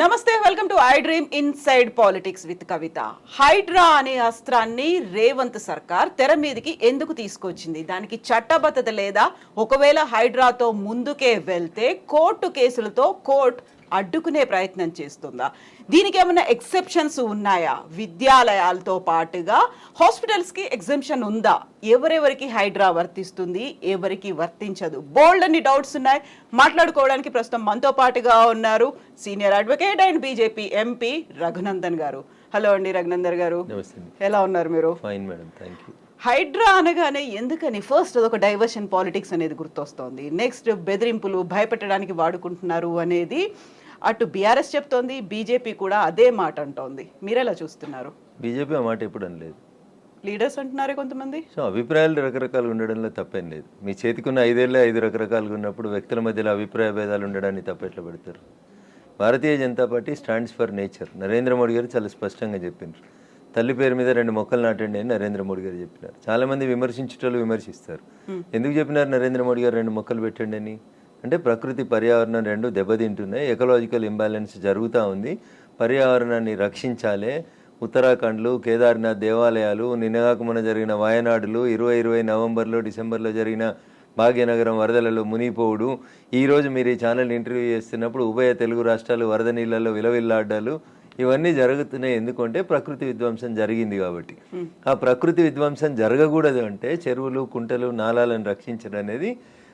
నమస్తే, welcome to I dream inside politics with Kavitha. HYDRAA అనే అస్త్రాన్ని రేవంత్ సర్కార్ తెర మీదకి ఎందుకు తీసుకొచ్చింది? దానికి చట్టబద్ధత లేదా? ఒకవేళ హైడ్రాతో ముందుకే వెళ్తే కోర్టు కేసులతో కోర్టు అడ్డుకునే ప్రయత్నం చేస్తుందా? దీనికి ఏమైనా ఎక్సెప్షన్స్ ఉన్నాయా? విద్యాలయాలతో పాటుగా హాస్పిటల్స్కి ఎగ్జంప్షన్ ఉందా? ఎవరెవరికి హైడ్రా వర్తిస్తుంది, ఎవరికి వర్తించదు? బోల్డ్ అన్ని డౌట్స్ ఉన్నాయి. మాట్లాడుకోవడానికి ప్రస్తుతం మనతో పాటుగా ఉన్నారు senior advocate and BJP MP Raghunandan గారు. హలో అండి రఘునందన్ గారు, ఎలా ఉన్నారు మీరు? Fine madam, thank you. HYDRAA అనగానే ఎందుకని ఫస్ట్ అదొక డైవర్షన్ పాలిటిక్స్ అనేది గుర్తొస్తోంది. నెక్స్ట్ బెదిరింపులు, భయపెట్టడానికి వాడుకుంటున్నారు అనేది అటు బీఆర్ఎస్ చెప్తోంది, బీజేపీ కూడా అదే మాట అంటోంది. మీరెలా చూస్తున్నారు? బీజేపీ ఆ మాట ఎప్పుడు అనలేదు, లీడర్స్ అంటున్నారే కొంతమంది. సో అభిప్రాయాలు రకరకాలుగా ఉండడంలో తప్పేం లేదు. మీ చేతికున్న 5 ఏళ్ళే 5 రకరకాలుగా ఉన్నప్పుడు వ్యక్తుల మధ్యలో అభిప్రాయ భేదాలు ఉండడాన్ని తప్పెట్లా పెడతారు? Bharatiya Janata Party stands for nature. Narendra Modi గారు చాలా స్పష్టంగా చెప్పినారు, తల్లి పేరు మీద 2 మొక్కలు నాటండి అని నరేంద్ర మోడీ గారు చెప్పినారు. చాలా మంది విమర్శించేటోళ్ళు విమర్శిస్తారు. ఎందుకు చెప్పినారు నరేంద్ర మోడీ గారు 2 మొక్కలు పెట్టండి అని? అంటే ప్రకృతి పర్యావరణం 2 దెబ్బతింటున్నాయి, ఎకలాజికల్ ఇంబ్యాలెన్స్ జరుగుతూ ఉంది, పర్యావరణాన్ని రక్షించాలి. ఉత్తరాఖండ్లు, కేదార్నాథ్ దేవాలయాలు, నిన్నగాక మొన్న జరిగిన వాయనాడులు, 2020 నవంబర్లో డిసెంబర్లో జరిగిన భాగ్యనగరం వరదలలో మునిగిపోవుడు, ఈరోజు మీరు ఈ ఛానల్ ఇంటర్వ్యూ చేస్తున్నప్పుడు ఉభయ తెలుగు రాష్ట్రాలు వరద నీళ్ళల్లో విలవిల్లాడ్డాలు, ఇవన్నీ జరుగుతున్నాయి. ఎందుకంటే ప్రకృతి విధ్వంసం జరిగింది కాబట్టి. ఆ ప్రకృతి విధ్వంసం జరగకూడదు అంటే చెరువులు, కుంటలు, నాలాలను రక్షించడం అనేది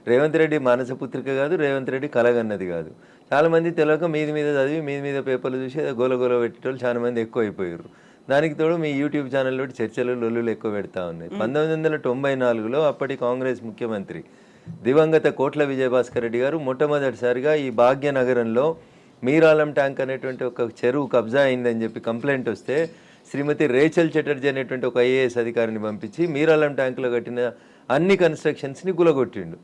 రేవంత్ రెడ్డి మానసపుత్రిక కాదు, రేవంత్ రెడ్డి కలగన్నది కాదు. చాలామంది తెలియక మీద చదివి మీద పేపర్లు చూసి గోల పెట్టేటోళ్ళు చాలా మంది ఎక్కువ అయిపోయారు. దానికి తోడు మీ యూట్యూబ్ ఛానల్లో చర్చలు, లొల్లులు ఎక్కువ పెడతా ఉన్నాయి. 1994లో అప్పటి కాంగ్రెస్ ముఖ్యమంత్రి దివంగత కోట్ల విజయభాస్కర్ రెడ్డి గారు మొట్టమొదటిసారిగా ఈ భాగ్యనగరంలో మీరాలం ట్యాంక్ అనేటువంటి ఒక చెరువు కబ్జా అయిందని చెప్పి కంప్లైంట్ వస్తే శ్రీమతి రేచల్ చటర్జీ అనేటువంటి ఒక ఐఏఎస్ అధికారిని పంపించి మీరాలం ట్యాంకులో కట్టిన అన్ని కన్స్ట్రక్షన్స్ని గులగొట్టిండు.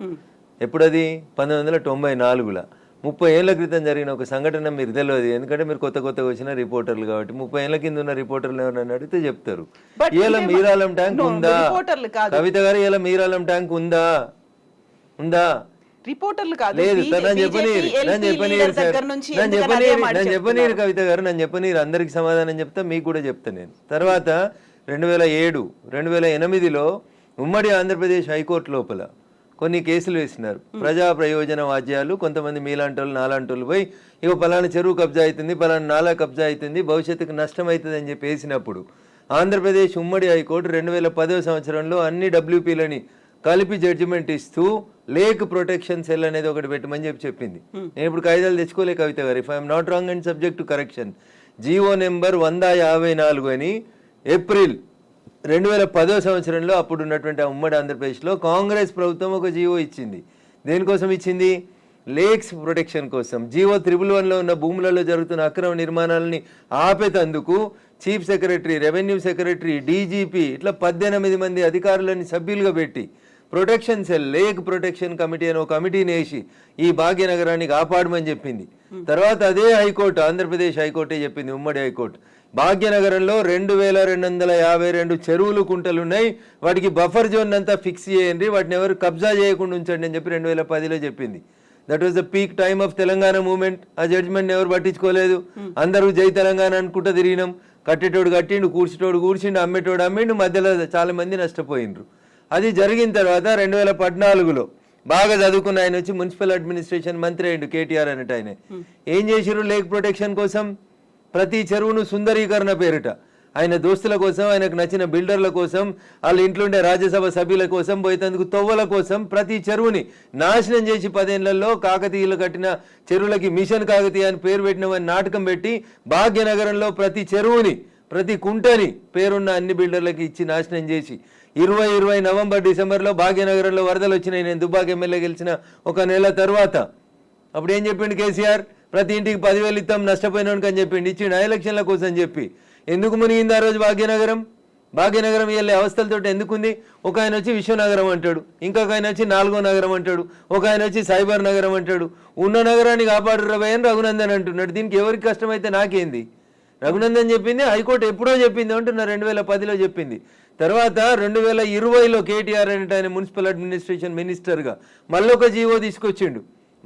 ఎప్పుడది? 1994లో. 30 ఏళ్ల క్రితం జరిగిన ఒక సంఘటన మీరు తెలియదు, ఎందుకంటే మీరు కొత్తగా వచ్చిన రిపోర్టర్లు కాబట్టి. 30 ఏళ్ల కింద ఉన్న రిపోర్టర్లు ఎవరైనా అడిగితే చెప్తారు. ఇలా మీరాలం ట్యాంక్ ఉందా కవిత గారు? ఇలా మీరాలం ట్యాంక్ ఉందా? రిపోర్టర్లు కాదు, లేదు. నన్ను చెప్పనీరు కవిత గారు, నన్ను చెప్పనీరు. అందరికి సమాధానం చెప్తా, మీకు కూడా చెప్తా నేను. తర్వాత 2007, 2008లో ఉమ్మడి ఆంధ్రప్రదేశ్ హైకోర్టు లోపల కొన్ని కేసులు వేసినారు. ప్రజా ప్రయోజన వాద్యాలు, కొంతమంది మీలాంటోళ్ళు నాలాంటోళ్ళు పోయి ఇక పలానా చెరువు కబ్జా అవుతుంది, పలానా నాలా కబ్జా అవుతుంది, భవిష్యత్తుకు నష్టం అవుతుంది అని చెప్పి వేసినప్పుడు ఆంధ్రప్రదేశ్ ఉమ్మడి హైకోర్టు 2010వ సంవత్సరంలో అన్ని డబ్ల్యూపీలని కలిపి జడ్జిమెంట్ ఇస్తూ లేక్ ప్రొటెక్షన్ సెల్ అనేది ఒకటి పెట్టమని చెప్పింది. నేను ఇప్పుడు కాయిదాలు తెచ్చుకోలే కవిత గారు, if I'm not wrong and subject to correction. GO number 154 అని ఏప్రిల్ 2010వ సంవత్సరంలో అప్పుడు ఉన్నటువంటి ఉమ్మడి ఆంధ్రప్రదేశ్లో కాంగ్రెస్ ప్రభుత్వం ఒక జీవో ఇచ్చింది. దేనికోసం ఇచ్చింది? లేక్స్ ప్రొటెక్షన్ కోసం. జీవో 111లో ఉన్న భూములలో జరుగుతున్న అక్రమ నిర్మాణాలని ఆపేతందుకు chief secretary, revenue secretary, DGP ఇట్లా 18 మంది అధికారులని సభ్యులుగా పెట్టి protection cell, lake protection committee అని ఒక కమిటీని వేసి ఈ భాగ్యనగరాన్ని కాపాడమని చెప్పింది. తర్వాత అదే హైకోర్టు, ఆంధ్రప్రదేశ్ హైకోర్టే చెప్పింది, ఉమ్మడి హైకోర్టు, భాగ్యనగరంలో 2252 చెరువులు, కుంటలు ఉన్నాయి, వాటికి బఫర్ జోన్ అంతా ఫిక్స్ చేయండి, వాటిని ఎవరు కబ్జా చేయకుండా ఉంచండి అని చెప్పి 2010లో చెప్పింది. That was the peak time of Telangana movement. ఆ జడ్జిమెంట్ ఎవరు పట్టించుకోలేదు. అందరూ జై తెలంగాణ అనుకుంటూ తిరిగినాం. కట్టేటోడు కట్టిండు, కూర్చేటోడు కూర్చిండు, అమ్మేటోడు అమ్మిండు, మధ్యలో చాలా మంది నష్టపోయిండ్రు. అది జరిగిన తర్వాత 2014లో బాగా చదువుకున్న ఆయన వచ్చి మున్సిపల్ అడ్మినిస్ట్రేషన్ మంత్రి అయ్యిండు, కేటీఆర్ అన్నట్టు. ఆయన ఏం చేసిరు? లేక్ ప్రొటెక్షన్ కోసం ప్రతి చెరువును సుందరీకరణ పేరిట ఆయన దోస్తుల కోసం, ఆయనకు నచ్చిన బిల్డర్ల కోసం, వాళ్ళ ఇంట్లో ఉండే రాజ్యసభ సభ్యుల కోసం, పోయేందుకు తొవ్వల కోసం ప్రతి చెరువుని నాశనం చేసి 10 ఏళ్లలో కాకతీయులు కట్టిన చెరువులకి మిషన్ కాకతీయ అని పేరు పెట్టినవని నాటకం పెట్టి భాగ్యనగరంలో ప్రతి చెరువుని, ప్రతి కుంటని పేరున్న అన్ని బిల్డర్లకి ఇచ్చి నాశనం చేసి 2020 నవంబర్ డిసెంబర్లో భాగ్యనగరంలో వరదలు వచ్చినాయి. నేను దుబ్బాక ఎమ్మెల్యే గెలిచిన 1 నెల తర్వాత అప్పుడు ఏం చెప్పిండు కేసీఆర్? ప్రతి ఇంటికి 10,000 ఇస్తాం నష్టపోయినానికి అని చెప్పిండు, ఇచ్చిండు ఎలక్షన్ల కోసం చెప్పి. ఎందుకు మునిగింది ఆ రోజు భాగ్యనగరం? భాగ్యనగరం వెళ్ళే అవస్థలతో ఎందుకుంది? ఒక ఆయన వచ్చి విశ్వనగరం అంటాడు, ఇంకొక ఆయన వచ్చి 4వ నగరం అంటాడు, ఒక ఆయన వచ్చి సైబర్ నగరం అంటాడు. ఉన్న నగరాన్ని కాపాడు రవయ్య అని రఘునందన్ అంటున్నాడు. దీనికి ఎవరికి కష్టమైతే నాకేంది? రఘునందన్ చెప్పింది, హైకోర్టు ఎప్పుడో చెప్పింది అంటున్నా, 2010లో చెప్పింది. తర్వాత 2020లో కేటీఆర్ అంటే ఆయన మున్సిపల్ అడ్మినిస్ట్రేషన్ మినిస్టర్గా మళ్ళొక జీవో తీసుకొచ్చిండు.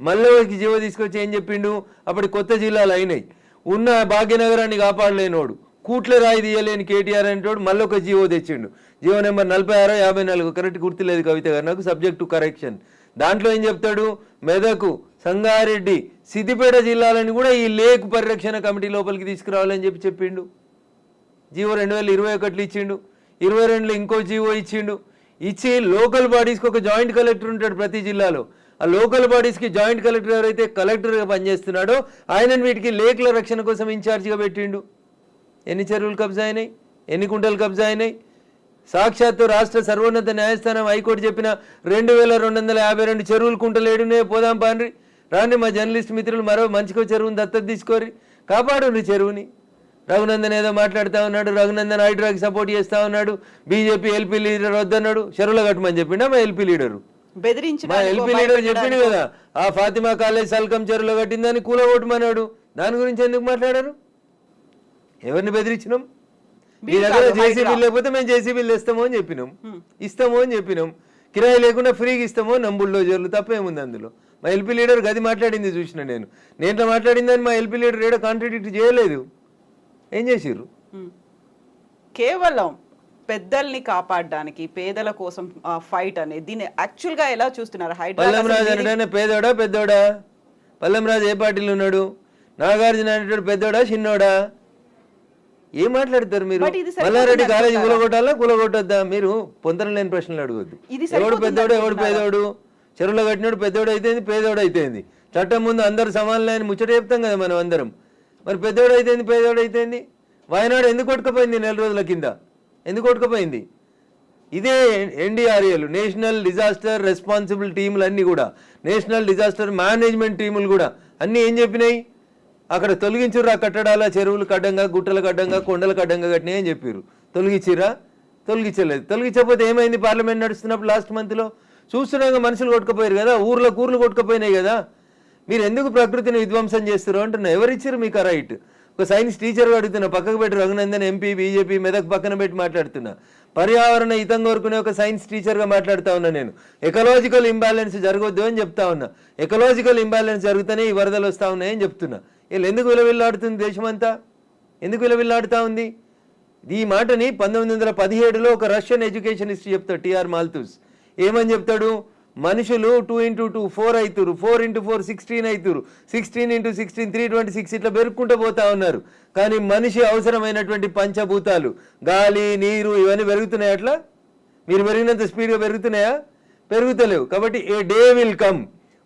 మళ్ళీ జీవో తీసుకొచ్చి ఏం చెప్పిండు, అప్పటి కొత్త జిల్లాలు అయినాయి, ఉన్న భాగ్యనగరాన్ని కాపాడలేనోడు, కూట్ల రాయి తీయలేని కేటీఆర్ అనేటోడు మళ్ళీ ఒక జీవో తెచ్చిండు. జీవో నెంబర్ 46/54, కరెక్ట్ గుర్తులేదు కవిత గారు నాకు, సబ్జెక్ట్ టు కరెక్షన్. దాంట్లో ఏం చెప్తాడు, మెదకు, సంగారెడ్డి, సిద్దిపేట జిల్లాలని కూడా ఈ లేక్ పరిరక్షణ కమిటీ లోపలికి తీసుకురావాలని చెప్పిండు. జీవో 2021 ఇచ్చిండు, 22లో ఇంకో జీవో ఇచ్చిండు. ఇచ్చి లోకల్ బాడీస్కి ఒక జాయింట్ కలెక్టర్ ఉంటాడు ప్రతి జిల్లాలో. ఆ లోకల్ బాడీస్కి జాయింట్ కలెక్టర్ ఎవరైతే కలెక్టర్గా పనిచేస్తున్నాడో ఆయనను వీటికి లేక్ల రక్షణ కోసం ఇన్ఛార్జిగా పెట్టిండు. ఎన్ని చెరువులు కబ్జా అయినాయి, ఎన్ని కుంటలు కబ్జా అయినాయి? సాక్షాత్తు రాష్ట్ర సర్వోన్నత న్యాయస్థానం హైకోర్టు చెప్పిన 2252 చెరువులు కుంటలు ఏడునే పోదాం పాండ్రి రాండి. మా జర్నలిస్ట్ మిత్రులు మరో మంచికో చెరువుని దత్తత తీసుకోరి, కాపాడు చెరువుని. రఘునందన్ ఏదో మాట్లాడుతూ ఉన్నాడు, రఘునందన్ హైడ్రాకి సపోర్ట్ చేస్తూ ఉన్నాడు, బీజేపీ ఎల్పీ లీడర్ వద్దన్నాడు, చెరువుల కట్టమని చెప్పిండా మా ఎల్పీ లీడరు? మా ఎల్పీ లీడర్ చెప్పిండు కదా, ఆ ఫాతిమా కాలేజ్ సల్కం చెరువులో కట్టిందని కూలగొట్టమన్నాడు. దాని గురించి ఎందుకు మాట్లాడారు? ఎవరిని బెదిరించినాం? మీ దగ్గర జేసీబీలు లేకపోతే మేము జేసీబీలు ఇస్తామో అని చెప్పినాం, ఇస్తామో అని చెప్పినాం. కిరాయి లేకుండా ఫ్రీగా ఇస్తామో నంబుల్లో జరులు, తప్పేముంది అందులో? మా ఎల్పీ లీడర్ గది మాట్లాడింది చూసిన నేను మాట్లాడిందని మా ఎల్పీ లీడర్ ఏడో కాంట్రాడిక్ట్ చేయలేదు. ఏం చేసిర్రు? కేవలం పెద్దల్ని కాపాడడానికి, పేదల కోసం ఫైట్ అనేది దీన్ని యాక్చువల్ గా ఎలా చూస్తున్నారు? పల్లంరాజు అంటే పేదోడా పెద్దోడా? పల్లంరాజు ఏ పార్టీలో ఉన్నాడు? నాగార్జున అనేటోడు పెద్దోడా చిన్నోడా? ఏం మాట్లాడతారు మీరు? మల్లారెడ్డి కాలేజీ కూలగొట్టొద్దా? మీరు పొందడం లేని ప్రశ్నలు అడగొద్దు. ఎవడు పెద్దోడు ఎవడు పేదోడు? చెరువులో కట్టినోడు పెద్దోడు అయితేంది, పేదోడు అయితేంది. చట్టం ముందు అందరు సమానలే అని ముచ్చట చెప్తాం కదా మనం అందరం. మరి పెద్దోడు అయితేంది, పేదోడు అయితేంది? వాయనాడు ఎందుకు కొట్టుకుపోయింది 4 రోజుల కింద? ఎందుకు కొట్టుకుపోయింది? ఇదే NDRAలు, నేషనల్ డిజాస్టర్ రెస్పాన్సిబుల్ టీములు అన్నీ కూడా, నేషనల్ డిజాస్టర్ మేనేజ్మెంట్ టీములు కూడా అన్నీ ఏం చెప్పినాయి? అక్కడ తొలగించుర్రు, ఆ కట్టడాల చెరువులు కడ్డంగా, గుట్టల కడ్డంగా, కొండల కడ్డంగా కట్టినాయి అని చెప్పారు. తొలగించిరా? తొలగించలేదు. తొలగించకపోతే ఏమైంది? పార్లమెంట్ నడుస్తున్నప్పుడు లాస్ట్ మంత్లో చూస్తున్నాగా మనుషులు కొట్టుకుపోయారు కదా, ఊర్లు కొట్టుకుపోయినాయి కదా. మీరు ఎందుకు ప్రకృతిని విధ్వంసం చేస్తారు అంటున్నా. ఎవరిచ్చారు మీకు ఆ రైట్? ఒక సైన్స్ టీచర్ అడుగుతున్నా, పక్కకు పెట్టి రఘునందన్ ఎంపీ బీజేపీ మెదక్ పక్కన పెట్టి మాట్లాడుతున్నా. పర్యావరణ హితం కోరుకునే ఒక సైన్స్ టీచర్గా మాట్లాడుతూ ఉన్నా నేను. ఎకలాజికల్ ఇంబ్యాలెన్స్ జరగొద్దు అని చెప్తా ఉన్నా. ఎకలాజికల్ ఇంబ్యాలెన్స్ జరుగుతూనే ఈ వరదలు వస్తూ ఉన్నాయని చెప్తున్నా. వీళ్ళు ఎందుకు విలవిల్లాడుతుంది దేశమంతా? ఎందుకు విలవిల్లాడుతూ ఉంది? ఈ మాటని 1917లో ఒక రష్యన్ ఎడ్యుకేషన్ హిస్టరీ చెప్తాడు టిఆర్ మాల్తూస్. ఏమని చెప్తాడు? మనుషులు 2 × 2 4 అవుతారు, 4 × 4 16 అవుతారు, 16 × 16 326 ఇట్లా పెరుక్కుంటూ పోతా ఉన్నారు. కానీ మనిషి అవసరమైనటువంటి పంచభూతాలు గాలి, నీరు ఇవన్నీ పెరుగుతున్నాయి. అట్లా మీరు పెరిగినంత స్పీడ్గా పెరుగుతున్నాయా? పెరుగుతలేవు. కాబట్టి ఏ డే విల్ కమ్,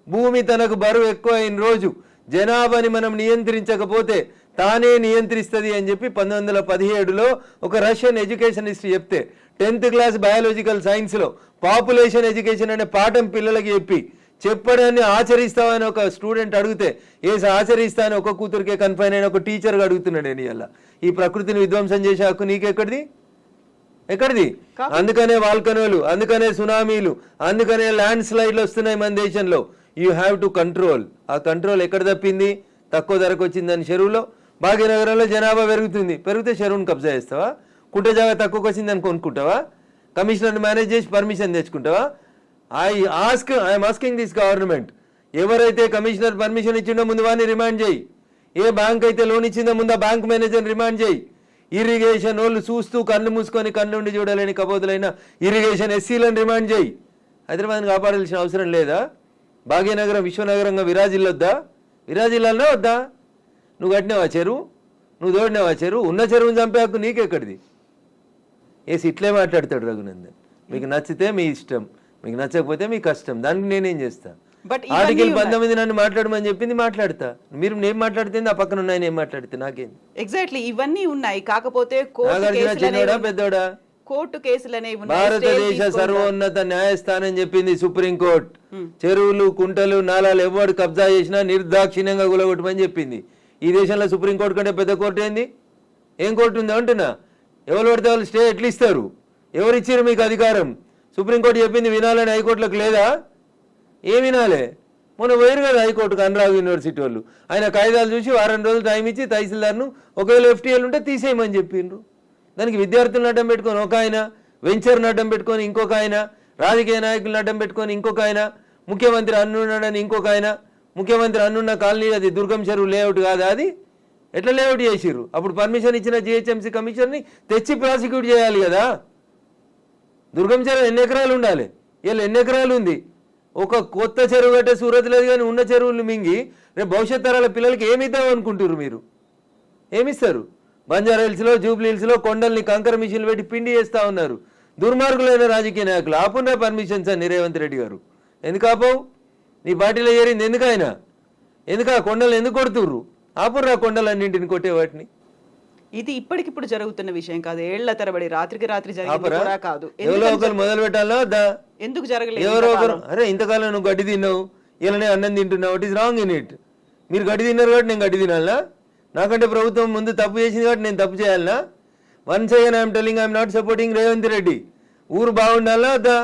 భూమి తనకు బరువు ఎక్కువ అయిన రోజు జనాభాని మనం నియంత్రించకపోతే తానే నియంత్రిస్తుంది అని చెప్పి 1917లో ఒక రష్యన్ ఎడ్యుకేషన్ హిస్టరీ చెప్తే 10th క్లాస్ బయాలజికల్ సైన్స్లో పాపులేషన్ ఎడ్యుకేషన్ అనే పాఠం పిల్లలకి చెప్పడాన్ని ఆచరిస్తామని ఒక స్టూడెంట్ అడిగితే ఆచరిస్తా అని ఒక కూతురికే కన్ఫైన్ అయిన ఒక టీచర్గా అడుగుతున్నాడు. నేను ఇలా ఈ ప్రకృతిని విధ్వంసం చేసే హక్కు నీకెక్కడిది? అందుకనే వాల్కనోలు, అందుకనే సునామీలు, అందుకనే ల్యాండ్ స్లైడ్లు వస్తున్నాయి మన దేశంలో. You have to control. ఆ కంట్రోల్ ఎక్కడ తప్పింది? తక్కువ ధరకు వచ్చిందని చెరువులో. భాగ్యనగరంలో జనాభా పెరిగితే చెరువును కబ్జా చేస్తావా? కుంట జాగా తక్కువకి వచ్చిందని కొనుక్కుంటావా? కమిషనర్ని మేనేజ్ చేసి పర్మిషన్ తెచ్చుకుంటావా? ఐఎమ్ ఆస్కింగ్ దిస్ గవర్నమెంట్, ఎవరైతే కమిషనర్ పర్మిషన్ ఇచ్చిండో ముందు వాడిని రిమాండ్ చేయి. ఏ బ్యాంక్ అయితే లోన్ ఇచ్చిందో ముందు ఆ బ్యాంక్ మేనేజర్ని రిమాండ్ చేయి. ఇరిగేషన్ వాళ్ళు చూస్తూ కళ్ళు మూసుకొని కళ్ళుండి చూడలేని కబోతులైన ఇరిగేషన్ ఎస్సీలను రిమాండ్ చేయి. హైదరాబాద్ని కాపాడాల్సిన అవసరం లేదా? భాగ్యనగరం విశ్వనగరంగా విరాజిల్లాలనే వద్దా? నువ్వు కట్టినావా చెరువు? నువ్వు తోడినావా చెరువు? ఉన్న చెరువుని చంపే హక్కు నీకెక్కడిది? ఇట్లే మాట్లాడతాడు రఘునందన్. మీకు నచ్చితే మీ ఇష్టం, మీకు నచ్చకపోతే మీ కష్టం. దానికి నేనేం చేస్తా? ఆర్టికల్ 19 నన్ను మాట్లాడమని చెప్పింది, మాట్లాడతా. మీరు నేను మాట్లాడితే ఆ పక్కన ఉన్నాయని ఏం మాట్లాడితే నాకేం? ఎగ్జాక్ట్లీ ఇవన్నీ ఉన్నాయి. కాకపోతే చిన్నోడా పెద్దోడా? కోర్టు కేసులనే భారతదేశ సర్వోన్నత న్యాయస్థానం చెప్పింది, సుప్రీంకోర్టు, చెరువులు, కుంటలు, నాలాలు ఎవరు కబ్జా చేసినా నిర్దాక్షిణ్యంగా గులగొట్టమని చెప్పింది. ఈ దేశంలో సుప్రీంకోర్టు కంటే పెద్ద కోర్టు ఏంది? ఏం కోర్టు ఉంది అంటున్నా? ఎవరు పడితే వాళ్ళు స్టే ఎట్లా ఇస్తారు? ఎవరు ఇచ్చారు మీకు అధికారం? సుప్రీంకోర్టు చెప్పింది వినాలని హైకోర్టులకు లేదా? ఏం వినాలే? మొన్న వేరు కదా హైకోర్టుకు అనురాగ్ యూనివర్సిటీ వాళ్ళు. ఆయన కాయిదాలు చూసి వారం రోజులు టైం ఇచ్చి తహసీల్దార్ను ఒకవేళ FTL ఉంటే తీసేయమని చెప్పిండ్రు. దానికి విద్యార్థులను అడ్డం పెట్టుకొని ఒక ఆయన, వెంచర్ను అడ్డం పెట్టుకొని ఇంకొక ఆయన, రాజకీయ నాయకులను అడ్డం పెట్టుకొని ఇంకొక ఆయన, ముఖ్యమంత్రి అన్నున్నాడని ఇంకొక ఆయన, ముఖ్యమంత్రి అన్నున్న కాలనీ అది దుర్గం చెరువు లేఅవుట్ కాదా అది? ఎట్లా లేఅవుట్ చేసిర్రు? అప్పుడు పర్మిషన్ ఇచ్చిన జిహెచ్ఎంసీ కమిషన్ని తెచ్చి ప్రాసిక్యూట్ చేయాలి కదా. దుర్గం చెరువు ఎన్ని ఎకరాలు ఉండాలి? ఇలా ఎన్ని ఎకరాలు ఉంది? ఒక కొత్త చెరువు కట్టే సూరత్ లేదు కానీ ఉన్న చెరువులు మింగి రేపు భవిష్యత్ తరాల పిల్లలకి ఏమి ఇద్దాం అనుకుంటారు మీరు? ఏమిస్తారు? బంజారా హిల్స్లో, జూబ్లీ హిల్స్లో కొండల్ని కంకర మిషన్లు పెట్టి పిండి చేస్తూ ఉన్నారు దుర్మార్గులైన రాజకీయ నాయకులు. ఆపున్నా పర్మిషన్స్ అని రేవంత్ రెడ్డి గారు. ఎందుకు ఆపవు? నీ పార్టీలో చేరింది ఎందుకైనా? ఎందుకు ఆ కొండలు ఎందుకు కొడుతుర్రు? ఆపుర్రా కొండలన్నింటిని కొట్టే వాటిని. ఇది ఇప్పటికిప్పుడు జరుగుతున్న విషయం కాదు, ఏళ్ల తరబడి రాత్రికి రాత్రి జరిగింది కూడా కాదు. ఎవరో ఒకరు మొదలు పెట్టాలా? ఎందుకు జరగలేదు? ఎవరో ఒకరు, అరే ఇంతకాలం నువ్వు గడ్డి తిన్నావు, ఇలానే అన్నం తింటున్నావు, it is wrong in it. మీరు గడ్డి తిన్నారు కాబట్టి నేను గడ్డి తినాలనా? నాకంటే ప్రభుత్వం ముందు తప్పు చేసింది కాబట్టి నేను తప్పు చేయాలనా? Once again I'm telling I'm not supporting Revanth Reddy. ఊరు బాగుండాలా వద్దా?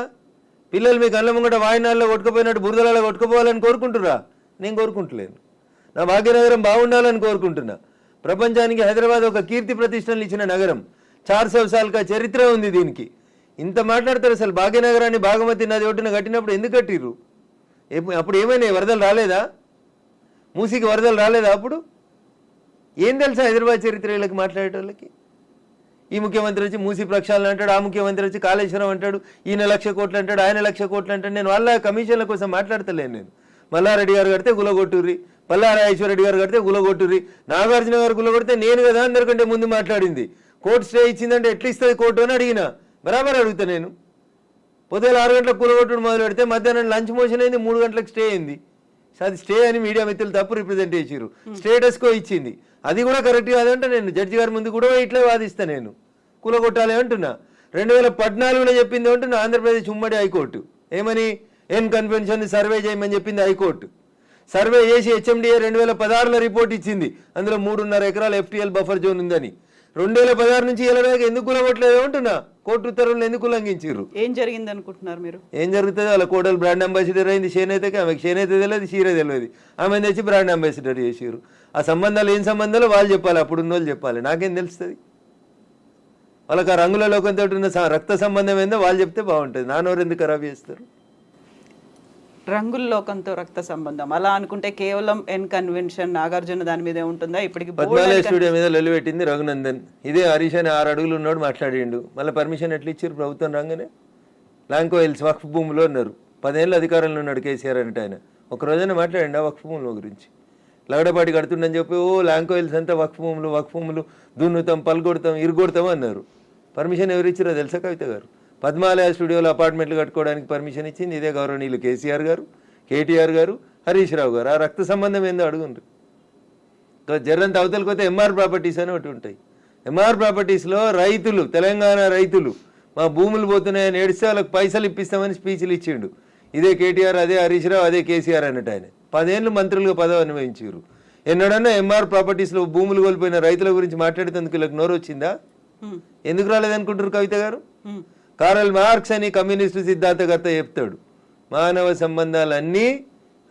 పిల్లలు మీ కళ్ళ ముంగట వాయినాల్లో కొట్టుకుపోయినట్టు బురదలలో కొట్టుకుపోవాలని కోరుకుంటురా? నేను కోరుకుంటలేను. నా భాగ్యనగరం బాగుండాలని కోరుకుంటున్నా. ప్రపంచానికి హైదరాబాద్ ఒక కీర్తి ప్రతిష్టలు ఇచ్చిన నగరం. 400 సార్లుగా చరిత్ర ఉంది దీనికి. ఇంత మాట్లాడతారు అసలు. భాగ్యనగరాన్ని భాగమతి నది ఒడ్డున కట్టినప్పుడు ఎందుకు కట్టిర్రు? అప్పుడు ఏమైనా వరదలు రాలేదా? మూసికి వరదలు రాలేదా? అప్పుడు ఏం తెలుసా హైదరాబాద్ చరిత్ర వీళ్ళకి మాట్లాడేటోళ్ళకి? ఈ ముఖ్యమంత్రి వచ్చి మూసి ప్రక్షాళన అంటాడు, ఆ ముఖ్యమంత్రి వచ్చి కాళేశ్వరం అంటాడు, ఈయన 1,00,000 కోట్లు అంటాడు, ఆయన 1,00,000 కోట్లు అంటాడు. నేను వాళ్ళ కమిషన్ల కోసం మాట్లాడతలేను. నేను మల్లారెడ్డి గారు కడితే గులగొట్టుర్రి, పల్లారాజేశ్వరరెడ్డి గారు కడితే గులగొట్టుర్రి, నాగార్జున గారు గులగొడితే నేను కదా అందరికంటే ముందు మాట్లాడింది. కోర్టు స్టే ఇచ్చిందంటే ఎట్లా ఇస్తుంది కోర్టు అని అడిగిన. బరాబర్ అడుగుతా నేను. పొద్దున 6 గంటలకు కూలగొట్టుడు మొదలు పెడితే మధ్యాహ్నం లంచ్ మోషన్ అయింది, 3 గంటలకు స్టే అయింది. అది స్టే అని మీడియా మిత్రులు తప్పు రిప్రజెంట్ చేసిర్రు. స్టేటస్కో ఇచ్చింది, అది కూడా కరెక్ట్ కాదంటే నేను జడ్జి గారి ముందు కూడా ఇట్లా వాదిస్తా. నేను కూలగొట్టాలి అంటున్నా. 2014లో చెప్పింది అంటున్నా ఆంధ్రప్రదేశ్ ఉమ్మడి హైకోర్టు. ఏమని? ఎన్ కన్వెన్షన్ సర్వే చేయమని చెప్పింది హైకోర్టు. సర్వే చేసి హెచ్ఎండిఏ 2016లో రిపోర్ట్ ఇచ్చింది. అందులో 3.5 ఎకరాల FTL బఫర్ జోన్ ఉందని. 2016 నుంచి వెళ్ళడానికి ఎందుకు కూలగొట్టలేదు అంటున్నా. కోర్టు ఉత్తర్వులను ఎందుకు ఉల్లంఘించారు? ఏం జరిగింది అనుకుంటున్నారు మీరు? ఏం జరుగుతుంది? వాళ్ళ కోడలు బ్రాండ్ అంబాసిడర్ అయింది చేనేతకి. ఆమెకి చేనేత తెలియదు, చీర తెలియదు. ఆమె తెచ్చి బ్రాండ్ అంబాసిడర్ చేసారు. ఆ సంబంధాలు ఏం సంబంధాలు వాళ్ళు చెప్పాలి, అప్పుడు ఉన్న వాళ్ళు చెప్పాలి. నాకేం తెలుస్తుంది? వాళ్ళకి ఆ రంగుల లోకంతో ఉన్న రక్త సంబంధం ఏందో వాళ్ళు చెప్తే బాగుంటుంది. నానోరు ఎందుకు ఖరాబ్ చేస్తారు? రంగుల లోకంతో రక్త సంబంధం అలా అనుకుంటే కేవలం ఎన్ కన్వెన్షన్ నాగార్జున దాని మీదే ఉంటుందా? ఇప్పటికి పద్మాలయ స్టూడియో మీద లొల్లి పెట్టింది రఘునందన్. ఇదే హరీష్ అని 6 అడుగులు ఉన్నాడు మాట్లాడిండు. మళ్ళీ పర్మిషన్ ఎట్లా ఇచ్చారు ప్రభుత్వం రాగానే? లాంకో హిల్స్ వక్ఫ్ భూమిలో ఉన్నారు. 10 ఏళ్ళు అధికారంలో ఉన్నాడు కేసీఆర్ అంటే. ఆయన ఒక రోజైనా మాట్లాడండి ఆ వక్ఫ్ భూముల గురించి? లగడపాటి కడుతుండని చెప్పి లాంకో హిల్స్ అంతా వక్ఫ్ భూములు దున్నుతాం, పల్గొడతాం, ఇరుగొడతాం అన్నారు. పర్మిషన్ ఎవరు ఇచ్చారో తెలుసా కవిత గారు? పద్మాలయ స్టూడియోలో అపార్ట్మెంట్లు కట్టుకోవడానికి పర్మిషన్ ఇచ్చింది ఇదే గౌరవనీయులు కేసీఆర్ గారు, కేటీఆర్ గారు, హరీష్ రావు గారు. ఆ రక్త సంబంధం ఏందో అడుగుండ్రు. జర్రంత అవతలకి పోతే ఎంఆర్ ప్రాపర్టీస్ అని ఒకటి ఉంటాయి. ఎంఆర్ ప్రాపర్టీస్లో రైతులు, తెలంగాణ రైతులు మా భూములు పోతున్నాయని ఏడిస్తే వాళ్ళకి పైసలు ఇప్పిస్తామని స్పీచ్లు ఇచ్చిండు. ఇదే కేటీఆర్, అదే హరీష్ రావు, అదే కేసీఆర్ అన్నట్టు. ఆయన 10 ఏళ్ళు మంత్రులుగా పదవి అనుభవించారు. ఎన్నడన్నా ఎంఆర్ ప్రాపర్టీస్లో భూములు కోల్పోయిన రైతుల గురించి మాట్లాడేందుకు వీళ్ళకి నోరు వచ్చిందా? ఎందుకు రాలేదనుకుంటారు కవిత గారు? కారల్ మార్క్స్ అని కమ్యూనిస్టు సిద్ధాంతకర్త చెప్తాడు, మానవ సంబంధాలన్నీ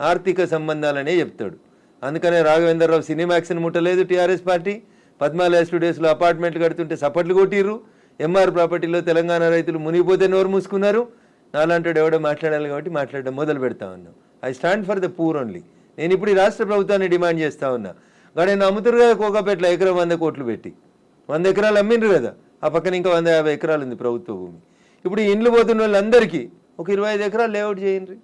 ఆర్థిక సంబంధాలనే చెప్తాడు. అందుకనే రాఘవేంద్రరావు సినిమాక్స్ని ముట్టలేదు టీఆర్ఎస్ పార్టీ. పద్మాలయ స్టూడియోస్లో అపార్ట్మెంట్లు కడుతుంటే సపట్లు కొట్టిర్రు. ఎంఆర్ ప్రాపర్టీలో తెలంగాణ రైతులు మునిగిపోతే నోరు మూసుకున్నారు. నాలాంటి ఎవడో మాట్లాడాలి కాబట్టి మాట్లాడడం మొదలు పెడతా ఉన్నాం. I stand for the poor only. నేను ఇప్పుడు ఈ రాష్ట్ర ప్రభుత్వాన్ని డిమాండ్ చేస్తా ఉన్నా. కానీ నేను అమ్ముతురు కదా కోకాపేటలో ఎకరం 100 కోట్లు పెట్టి. 100 ఎకరాలు అమ్మిండ్రు కదా. ఆ పక్కన ఇంకా 150 ఎకరాలు ఉంది ప్రభుత్వ భూమి. ఇప్పుడు ఈ ఇండ్లు పోతున్న వాళ్ళందరికీ ఒక 25 ఎకరాలు లేఅవుట్ చేయండి.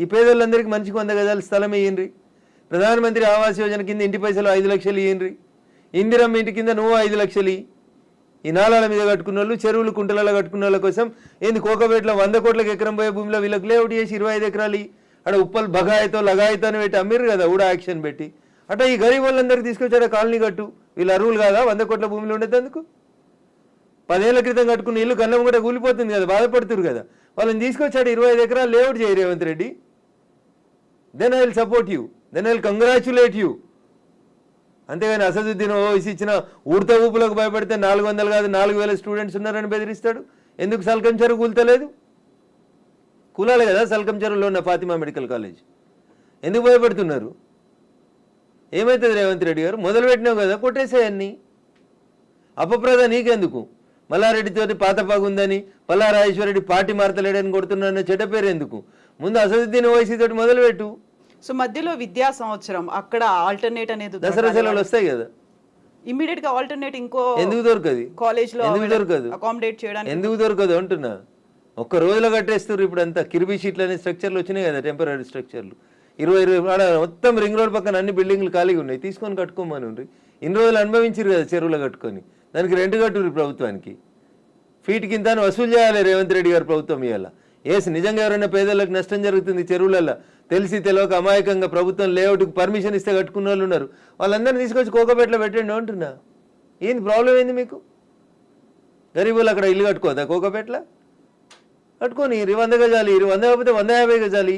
ఈ పేదోళ్ళందరికీ మంచికి 100 గజాల స్థలం ఇయ్యండి. ప్రధానమంత్రి ఆవాస్ యోజన కింద ఇంటి పైసలు 5 లక్షలు ఇయ్యండి. ఇందిరమ్మ ఇంటి కింద నువ్వు 5 లక్షలు. ఈ నాలాల మీద కట్టుకున్న వాళ్ళు, చెరువులు కుంటలలో కట్టుకున్న వాళ్ళ కోసం ఏంది కోకపేటలో 100 కోట్లకు ఎకరం పోయే భూమిలో వీళ్ళకి లేఅవుట్ చేసి 25 ఎకరాలు అక్కడ ఉప్పల్ బగాయితో లగాయితో అని పెట్టి అమ్మిర్రు కదా ఊడా యాక్షన్ పెట్టి. అట్లా ఈ గరీబ్ వాళ్ళందరికీ తీసుకొచ్చాడు కాలనీ కట్టు. వీళ్ళు అరువులు కాదా 100 కోట్ల భూమిలో ఉండేందుకు? 10 ఏళ్ల క్రితం కట్టుకున్న ఇల్లు కన్నం కూడా కూలిపోతుంది కదా, బాధపడుతురు కదా. వాళ్ళని తీసుకొచ్చాడు 25 ఎకరాలు లేఅవుట్ చేయి Revanth Reddy. Then I will support you, then I will congratulate you. అంతేగాని అసదుద్దీన్ ఓవైసీ ఇచ్చిన ఉడత ఊపులకు భయపడితే 400 కాదు 4000 స్టూడెంట్స్ ఉన్నారని బెదిరిస్తాడు. ఎందుకు సల్కం చెరువు కూల్తలేదు? కూలాలి కదా సల్కం చెరువులో ఉన్న ఫాతిమా మెడికల్ కాలేజ్. ఎందుకు భయపడుతున్నారు? ఏమవుతుంది రేవంత్ రెడ్డి గారు? మొదలు పెట్టినావు కదా, కొట్టేసేయన్ని. అపప్రద నీకెందుకు? మల్లారెడ్డితోటి పాతపాగుందని, పల్లారాజేశ్వరరెడ్డి పార్టీ మారతలేడని కొడుతున్నారన్న చెడ్డ పేరు ఎందుకు? ముందు అసదుద్దీన్ ఓవైసీ తోటి మొదలుపెట్టు. సో మధ్యలో విద్యా సంవత్సరం అక్కడ ఆల్టర్నేట్ అనేది దసరా సెలవులు వస్తాయి కదా, ఇమ్మీడియట్ గా ఆల్టర్నేట్ ఇంకో ఎందుకు దొరకదు? కాలేజ్ లో ఎందుకు దొరకదు? అకామిడేట్ చేయడానికి ఎందుకు దొరకదు అంటున్నా. ఒక్క రోజులో కట్టేస్తారు. ఇప్పుడు అంతా కిర్బీ షీట్లు అనే స్ట్రక్చర్లు వచ్చినాయి కదా, టెంపరీ స్ట్రక్చర్లు. 20 మొత్తం రింగ్ రోడ్ పక్కన అన్ని బిల్డింగ్లు ఖాళీగా ఉన్నాయి, తీసుకొని కట్టుకోమని ఉండ్రి. ఇన్ని రోజులు అనుభవించారు కదా చెరువులో కట్టుకొని, దానికి రెంట్ కట్టుర్రి ప్రభుత్వానికి. ఫీట్ కింద వసూలు చేయాలి రేవంత్ రెడ్డి గారు ప్రభుత్వం ఇవాళ. నిజంగా ఎవరైనా పేదలకు నష్టం జరుగుతుంది చెరువులలో తెలిసి తెలియక అమాయకంగా ప్రభుత్వం లేఅవుట్కి పర్మిషన్ ఇస్తే కట్టుకున్న వాళ్ళు ఉన్నారు, వాళ్ళందరినీ తీసుకొచ్చి కోకపేటలో పెట్టండి అంటున్నా. ఏంది ప్రాబ్లం ఏంది మీకు? గరీబులు అక్కడ ఇల్లు కట్టుకోదా కోకపేటలో? కట్టుకొని 100 గజాలి, 100 కాకపోతే 150 గజాలి,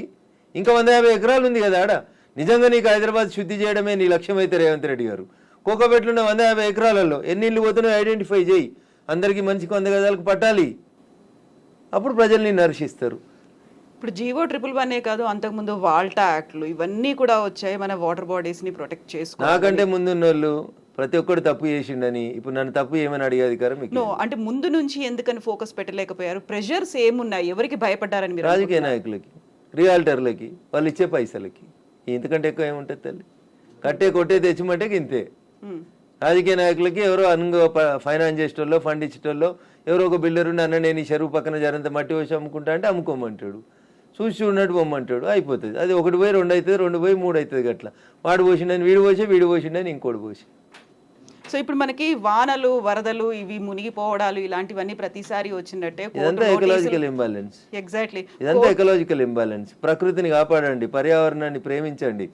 ఇంకా 150 ఎకరాలు ఉంది కదా ఆడ. నిజంగా నీకు హైదరాబాద్ శుద్ధి చేయడమే నీ లక్ష్యం అయితే రేవంత్ రెడ్డి గారు, కోకపేటలో ఉన్న 150 ఎకరాలలో ఎన్ని ఇల్లు పోతున్నాయో ఐడెంటిఫై చేయి, అందరికీ మంచికి 100 గజాలకు పట్టాలి, అప్పుడు ప్రజల్ని నర్శిస్తారు. ఇప్పుడు జీవో 111 కాదు, అంతకుముందు వాల్టా యాక్ట్లు ఇవన్నీ కూడా వచ్చాయి మన వాటర్ బాడీస్ ని ప్రొటెక్ట్ చేసుకో. నాకంటే ముందున్న వాళ్ళు ప్రతి ఒక్కరు తప్పు చేసిండని ఇప్పుడు నన్ను తప్పు ఏమని అడిగే అధికారం మీకు? నో, అంటే ముందు నుంచి ఎందుకని ఫోకస్ పెట్టలేకపోయారు? ప్రెషర్స్ ఏమున్నాయి? ఎవరికి భయపడ్డారని మీరు? రాజకీయ నాయకులకి, రియాల్టర్లకి, వాళ్ళు ఇచ్చే పైసలకి. ఇంతకంటే ఎక్కువ ఏముంటుంది తల్లి? కట్టే కొట్టే తెచ్చిమంటే ఇంతే. రాజకీయ నాయకులకి ఎవరో ఫైనాన్స్ చేసేటోళ్ళు, ఫండ్ ఇచ్చేటోళ్ళు, ఎవరో ఒక బిల్డర్ ఉండి అన్న నేను ఈ చెరువు పక్కన జరంత మట్టి పోసి అమ్ముకుంటా అంటే అమ్ముకోమంటాడు, చూసి చూడనట్టు పొమ్మంటాడు, అయిపోతుంది. అది 1 పోయి 2 అవుతుంది, 2 పోయి 3 అవుతుంది. అట్లా వాడు పోసిండని వీడు పోసి, వీడు పోసిండని ఇంకోటి పోసి. సో ఇప్పుడు మనకి వానలు, వరదలు, ఇవి మునిగిపోవడాలు ఇలాంటివన్నీ ప్రతిసారి వచ్చినట్టే. ఇదంతా ఎకలాజికల్ ఇంబాలెన్స్. ఎగ్జాక్ట్లీ, ఇదంతా ఎకలాజికల్ ఇంబాలెన్స్. ప్రకృతిని కాపాడండి, పర్యావరణాన్ని ప్రేమించండి.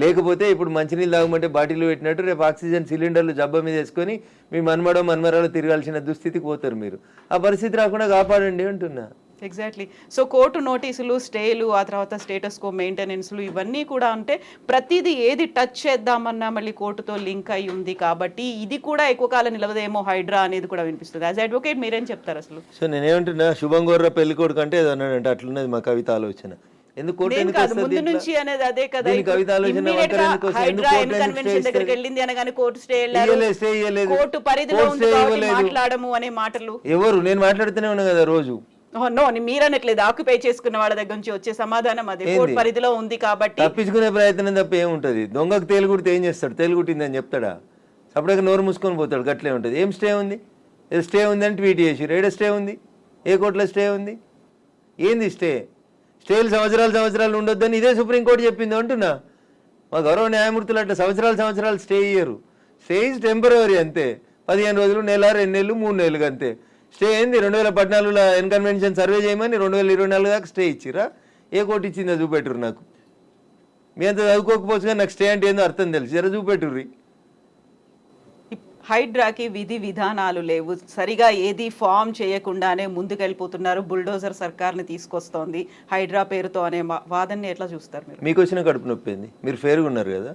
లేకపోతే ఇప్పుడు మంచినీళ్ళు తాగమంటే బాటిల్ పెట్టినట్టు రేపు ఆక్సిజన్ సిలిండర్లు జబ్బ మీద వేసుకొని మీ మన్మరాలు తిరగాల్సిన దుస్థితికి పోతారు మీరు. ఆ పరిస్థితి రాకుండా కాపాడండి అంటున్నా. ఎగ్జాక్ట్లీ. సో కోర్టు నోటీసులు, స్టేలు, ఆ తర్వాత స్టేటస్ కో మెయింటెనెన్స్లు ఇవన్నీ కూడా అంటే ప్రతిదీ ఏది టచ్ చేద్దామన్నా మళ్ళీ కోర్టుతో లింక్ అయి ఉంది కాబట్టి ఇది కూడా ఎక్కువ కాలం నిలవదేమో హైడ్రా అనేది కూడా వినిపిస్తుంది. యాజ్ అడ్వకేట్ మీరేం చెప్తారు అసలు? సో నేనేమంటున్నా, శుభం గోర్ర పెళ్లి కొడుకు అంటే ఏదో అన్నాడంటే అట్లున్నది మా కవిత ఆలోచన. ఎందుకు ముందు నుంచి అనేది అదే కదా, కవిత ఆలోచన దగ్గరికి వెళ్ళింది అనగానే కోర్టు స్టే కోర్టు పరిధిలో ఉంది మాట్లాడము అనే మాటలు. ఎవరు? నేను మాట్లాడుతూనే ఉన్నా కదా రోజు. నో, మీరనట్లేదు, ఆక్యుపై చేసుకున్న వాళ్ళ దగ్గర నుంచి వచ్చే సమాధానం అదే, కోర్టు పరిధిలో ఉంది కాబట్టి. తప్పించుకునే ప్రయత్నం తప్ప ఏముంటుంది? దొంగకు తేలుగుడితే ఏం చేస్తాడు? తేలుగుట్టిందని చెప్తాడా? సపరేట్గా నోరు మూసుకొని పోతాడు. గట్లే ఉంటుంది. ఏం స్టే ఉంది? స్టే ఉంది అని ట్వీట్ చేసి ఏడ స్టే ఉంది? ఏ కోర్టులో స్టే ఉంది? ఏంది స్టే? స్టేలు సంవత్సరాలు ఉండొద్దని ఇదే సుప్రీంకోర్టు చెప్పింది అంటున్నా. మా గౌరవ న్యాయమూర్తులు అట్లా సంవత్సరాలు స్టే ఇయ్యరు. స్టే ఈజ్ టెంపరరీ అంతే. 15 రోజులు, నెల, 2 నెలలు, 3 నెలలు అంతే. స్టే ఏంది? 2014లో ఎన్కన్వెన్షన్ సర్వే చేయమని 2024 దాకా స్టే ఇచ్చిరా? ఏ కోర్టు ఇచ్చిందో చూపెట్టురు నాకు. మీ అంత చదువుకోకపోవచ్చు కానీ నాకు స్టే అంటే ఏందో అర్థం తెలుసు. జర చూపెట్టుర్రి. హైడ్రాకి విధి విధానాలు లేవు, సరిగా ఏది ఫామ్ చేయకుండానే ముందుకెళ్ళిపోతున్నారు, బుల్డోజర్ సర్కార్ని తీసుకొస్తోంది హైడ్రా పేరుతో అనే వాదనని ఎట్లా చూస్తారు మీరు? మీకు వచ్చిన కడుపు నొప్పి ఏంది? మీరు ఫేర్గా ఉన్నారు కదా,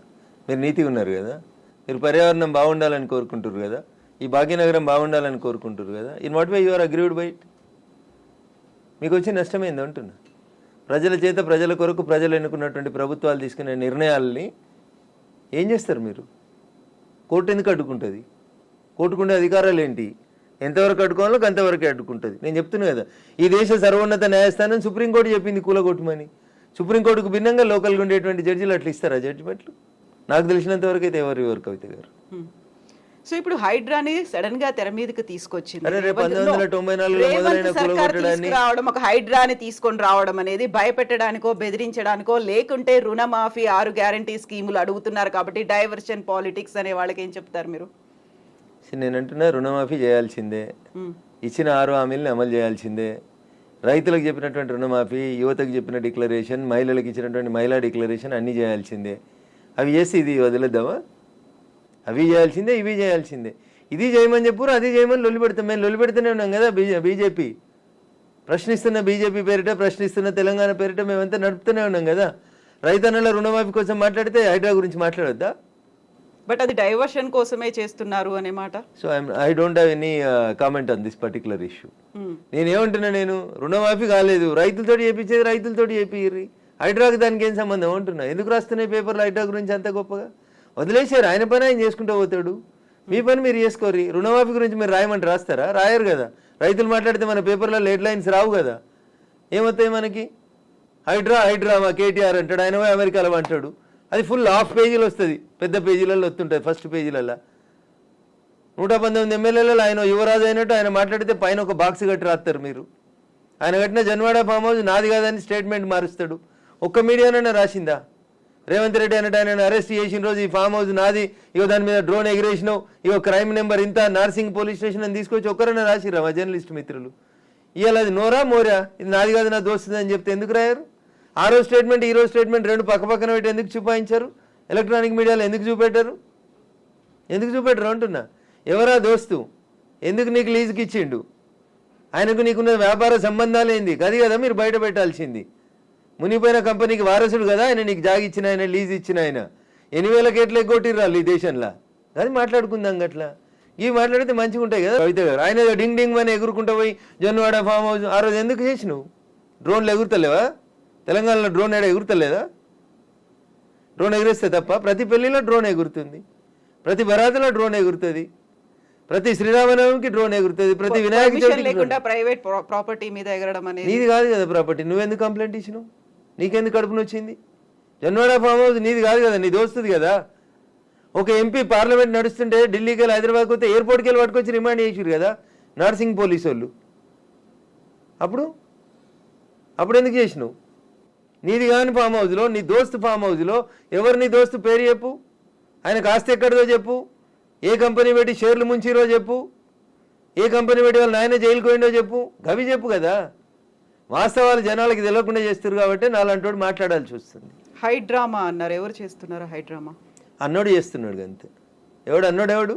మీరు నీతిగా ఉన్నారు కదా, మీరు పర్యావరణం బాగుండాలని కోరుకుంటారు కదా, ఈ భాగ్యనగరం బాగుండాలని కోరుకుంటారు కదా. In what way you are agreed by it? మీకు వచ్చి నష్టమైంది అంటున్నా. ప్రజల చేత, ప్రజల కొరకు ప్రజలు ఎన్నుకున్నటువంటి ప్రభుత్వాలు తీసుకునే నిర్ణయాలని ఏం చేస్తారు మీరు? కోర్టు ఎందుకు అడ్డుకుంటుంది? కోర్టుకుండే అధికారాలు ఏంటి? ఎంతవరకు అడ్డుకోవాలో అంతవరకే అడ్డుకుంటుంది. నేను చెప్తున్నా కదా, ఈ దేశ సర్వోన్నత న్యాయస్థానం సుప్రీంకోర్టు చెప్పింది కూలగొట్టమని. సుప్రీంకోర్టుకు భిన్నంగా లోకల్గా ఉండేటువంటి జడ్జీలు అట్లా ఇస్తారా జడ్జిమెంట్లు? నాకు తెలిసినంత వరకు అయితే ఎవరు కవిత గారు. సో ఇప్పుడు హైడ్రాని సడన్ గా తెర మీదకి తీసుకొచ్చింది. 1994 రావడం, ఒక హైడ్రాని తీసుకొని రావడం అనేది భయపెట్టడానికో, బెదిరించడానికో, లేకుంటే రుణమాఫీ 6 గ్యారంటీ స్కీములు అడుగుతున్నారు కాబట్టి డైవర్షన్ పాలిటిక్స్ అనే వాళ్ళకి ఏం చెప్తారు మీరు? నేను అంటున్నా, రుణమాఫీ చేయాల్సిందే, ఇచ్చిన 6 హామీలను అమలు చేయాల్సిందే. రైతులకు చెప్పినటువంటి రుణమాఫీ, యువతకు చెప్పిన డిక్లరేషన్, మహిళలకు ఇచ్చినటువంటి మహిళా డిక్లరేషన్ అన్నీ చేయాల్సిందే. అవి చేసి ఇది వదిలేద్దామా? అవి చేయాల్సిందే, ఇవి చేయాల్సిందే. ఇది చేయమని చెప్పురు, అది చేయమని లొల్లి పెడతాం. మేము లొల్లి పెడుతూనే ఉన్నాం కదా. బీజేపీ ప్రశ్నిస్తున్న, బీజేపీ పేరిట ప్రశ్నిస్తున్న తెలంగాణ పేరిట మేమంతా నడుపుతూనే ఉన్నాం కదా. రైతన్నల రుణమాఫీ కోసం మాట్లాడితే హైడ్రా గురించి మాట్లాడొద్దా? బట్ అది డైవర్షన్ కోసమే చేస్తున్నారు అనే మాట. So I don't have any comment on this particular issue. నేనేమంటున్నా, నేను రుణమాఫీ కాలేదు, రైతులతో చేయించేది రైతులతో చేపిర్రి, హైడ్రాకి దానికి ఏం సంబంధం అంటున్నా. ఎందుకు రాస్తున్నాయి పేపర్లు హైడ్రా గురించి అంత గొప్పగా? వదిలేసారు, ఆయన పని ఆయన చేసుకుంటూ పోతాడు, మీ పని మీరు చేసుకోర్రి. రుణమాఫీ గురించి మీరు రాయమంటే రాస్తారా? రాయరు కదా. రైతులు మాట్లాడితే మన పేపర్లో హెడ్ లైన్స్ రావు కదా. ఏమవుతాయి మనకి? హైడ్రా హైడ్రా మా కేటీఆర్ అంటాడు, ఆయన పోయి అమెరికాలో అంటాడు. అది ఫుల్ హాఫ్ పేజీలు వస్తుంది, పెద్ద పేజీలలో వస్తుంటుంది ఫస్ట్ పేజీలలో. 119 ఎమ్మెల్యేలలో ఆయన యువరాజు అయినట్టు ఆయన మాట్లాడితే పైన ఒక బాక్స్ కట్టి రాస్తారు మీరు. ఆయన కట్టిన జన్వాడ ఫామ్ హౌస్ నాది కాదని స్టేట్మెంట్ మారుస్తాడు. ఒక్క మీడియానైనా రాసిందా? రేవంత్ రెడ్డి అన్నట్టు ఆయన అరెస్ట్ చేసిన రోజు ఈ ఫామ్ హౌస్ నాది, ఇగో దాని మీద డ్రోన్ ఎగిరేసినావు, ఇగో క్రైమ్ నెంబర్ ఇంత, నార్సింగ్ పోలీస్ స్టేషన్ అని తీసుకొచ్చి ఒక్కరైనా రాసిరా మా జర్నలిస్ట్ మిత్రులు? ఇవాళ అది నోరా మోరా, ఇది నాది కాదు నా దోస్తుంది అని చెప్తే ఎందుకు రాయారు? ఆ రోజు స్టేట్మెంట్ ఈ రోజు స్టేట్మెంట్ రెండు పక్క పక్కన పెట్టి ఎందుకు చూపాయించారు? ఎలక్ట్రానిక్ మీడియాలో ఎందుకు చూపెట్టారు? ఎందుకు చూపెట్టరు అంటున్నా. ఎవరా దోస్తు? ఎందుకు నీకు లీజుకి ఇచ్చిండు? ఆయనకు నీకున్న వ్యాపార సంబంధాలు ఏంది? అది కదా మీరు బయట పెట్టాల్సింది. మునిపోయిన కంపెనీకి వారసుడు కదా ఆయన, నీకు జాగి ఇచ్చిన ఆయన, లీజ్ ఇచ్చిన ఆయన. 8,000 కోట్లు ఎగ్గొట్టిర్రాళ్ళు ఈ దేశంలో. అది మాట్లాడుకుందాం గట్లా. ఇవి మాట్లాడితే మంచిగా ఉంటాయి కదా. కవిత గారు ఆయన డింగ్ డింగ్ అని ఎగురుకుంటూ పోయి జొన్నవాడ ఫామ్ హౌస్ ఆ రోజు ఎందుకు చేసినావు? డ్రోన్లు ఎగురుతలేవా? తెలంగాణలో డ్రోన్ ఏడా ఎగురుతలేదా? డ్రోన్ ఎగిరేస్తే తప్ప ప్రతి పెళ్లిలో డ్రోన్ ఎగురుతుంది, ప్రతి బరాతులో డ్రోన్ ఎగురుతుంది, ప్రతి శ్రీరామనవమికి డ్రోన్ ఎగురుతుంది, ప్రతి వినాయక చవితికి లేకుండా ప్రైవేట్ ప్రాపర్టీ మీద ఎగరడం అనేది నీది కాదు కదా ప్రాపర్టీ. నువ్వెందుకు కంప్లైంట్ ఇచ్చినావు? నీకెందుకు కడుపున వచ్చింది? జన్వాడ ఫామ్ హౌస్ నీది కాదు కదా, నీ దోస్తుంది కదా. ఒక ఎంపీ పార్లమెంట్ నడుస్తుంటే ఢిల్లీకి వెళ్ళి హైదరాబాద్కి పోతే ఎయిర్పోర్ట్కి వెళ్ళి పట్టుకొచ్చి రిమాండ్ చేసారు కదా నార్సింగ్ పోలీసు వాళ్ళు. అప్పుడు ఎందుకు చేసినావు? నీది కాని ఫామ్ హౌస్లో, నీ దోస్తు ఫామ్ హౌస్లో ఎవరు నీ దోస్తు పేరు చెప్పు, ఆయనకు ఆస్తి ఎక్కడిదో చెప్పు, ఏ కంపెనీ పెట్టి షేర్లు ముంచిరో చెప్పు, ఏ కంపెనీ పెట్టి వాళ్ళు నాయన జైలుకి పోయిండో చెప్పు, గవి చెప్పు కదా. వాస్తవాలు జనాలకి తెలియకుండా చేస్తారు కాబట్టి నాలంటోడు మాట్లాడాల్సి వస్తుంది. హైడ్రామా అన్నారు, ఎవరు చేస్తున్నారు హైడ్రామా? అన్నోడు చేస్తున్నాడు అంతే. ఎవడు అన్నాడు?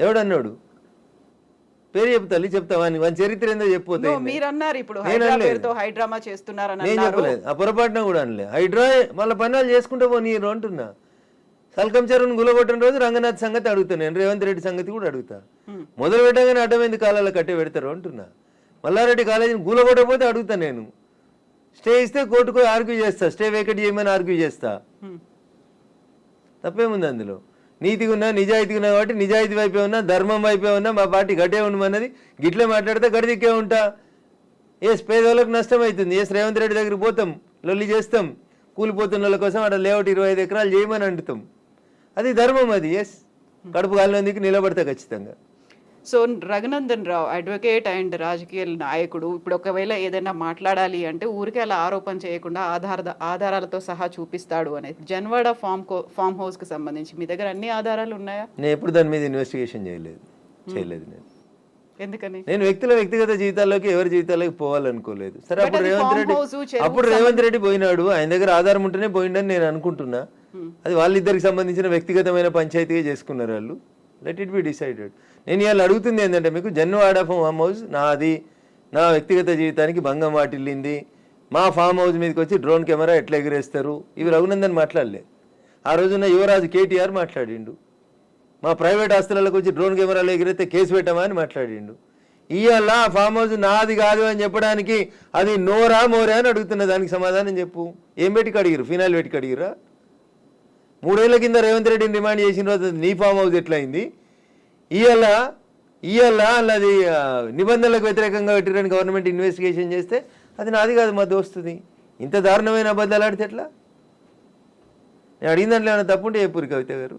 ఎవడు పేరు చెప్తాలి, చెప్తావా? వాని చరిత్ర ఏందో చెప్పిపోతే. మీరు అన్నారు ఇప్పుడు హైడ్రామా చేస్తున్నారని. నేను చెప్పలేదు, ఆ పొరపాటున కూడా అనలే. హైడ్రా వాళ్ళ పనులు చేసుకుంటూ పోనీరు అంటున్నా. సల్కం చెరువును గులగొట్టిన రోజు రంగనాథ్ సంగతి అడుగుతా, నేను రేవంత్ రెడ్డి సంగతి కూడా అడుగుతా. మొదలు పెట్టగానే అడ్డమైంది కాలాల కట్టే పెడతారు అంటున్నా. మల్లారెడ్డి కాలేజీని గులగొట్టకపోతే అడుగుతా నేను. స్టే ఇస్తే కోర్టుకు ఆర్గ్యూ చేస్తా, స్టే వేకెట్ చేయమని ఆర్గ్యూ చేస్తా. తప్పేముంది అందులో? నీతిగా ఉన్నా, నిజాయితీగా ఉన్నా కాబట్టి నిజాయితీ వైపే ఉన్నా, ధర్మం వైపే ఉన్నా, మా పార్టీ గట్టే ఉండమన్నది. గిట్లే మాట్లాడితే గడిదిక్కే ఉంటా. పేదవాళ్ళకు నష్టం అవుతుంది. రేవంత్ రెడ్డి దగ్గరికి పోతాం, లొల్లి చేస్తాం, కూలిపోతున్న వాళ్ళ కోసం అక్కడ లేఅవుట్ 25 ఎకరాలు చేయమని అంటుతాం. అది ధర్మం. అది కడుపు కాలినందుకు నిలబడతా ఖచ్చితంగా. So Raghunandan Rao advocate and రాజకీయ నాయకుడు, ఇప్పుడు ఒకవేళ ఏదైనా మాట్లాడాలి అంటే ఊరికే అలా ఆరోపణ చేయకుండా ఆధారాలతో సహా చూపిస్తాడు అనేది. జన్వాడ ఫామ్ హౌస్ కి సంబంధించి మీ దగ్గర అన్ని ఆధారాలు ఉన్నాయా? నేను ఎప్పుడు దాని మీద ఇన్వెస్టిగేషన్ చేయలేదు. నేను ఎందుకని? నేను వ్యక్తిగత జీవితాల్లోకి, ఎవరి జీవితాల్లోకి పోవాలనుకోలేదు. సరే, అప్పుడు రేవంత్ రెడ్డి పోయినాడు, ఆయన దగ్గర ఆధారం ఉంటేనే పోయిండని నేను అనుకుంటున్నా. అది వాళ్ళిద్దరికి సంబంధించిన వ్యక్తిగతమైన పంచాయతీగా చేసుకున్నారు వాళ్ళు. Let it be decided. నేను ఇవాళ అడుగుతుంది ఏంటంటే, మీకు జన్వాడ ఫామ్ హౌస్ నాది, నా వ్యక్తిగత జీవితానికి భంగం వాటిల్లింది, మా ఫామ్ హౌస్ మీదకి వచ్చి డ్రోన్ కెమెరా ఎట్లా ఎగిరేస్తారు, ఇవి రఘునందన్ మాట్లాడలే. ఆ రోజున యువరాజు కేటీఆర్ మాట్లాడిండు. మా ప్రైవేట్ ఆస్తులకు వచ్చి డ్రోన్ కెమెరాలు ఎగిరితే కేసు పెట్టమా అని మాట్లాడిండు. ఇవాళ ఫామ్ హౌస్ నాది కాదు అని చెప్పడానికి అది నోరా మోరా అని అడుగుతున్నా. దానికి సమాధానం చెప్పు. ఏం పెట్టి కడిగిరు? ఫినాయిల్ పెట్టి కడిగిరా? 3 ఏళ్ల కింద రేవంత్ రెడ్డిని డిమాండ్ చేసిన రోజు నీ ఫామ్ హౌస్ ఎట్లయింది? ఇవాళ అది నిబంధనలకు వ్యతిరేకంగా పెట్టిరని గవర్నమెంట్ ఇన్వెస్టిగేషన్ చేస్తే అది నాది కాదు, మా దోస్తుంది. ఇంత దారుణమైన అబద్ధాలు ఆడితే ఎట్లా? నేను అడిగిన దాంట్లో ఏమైనా తప్పుంటే చెప్పురు కవిత గారు.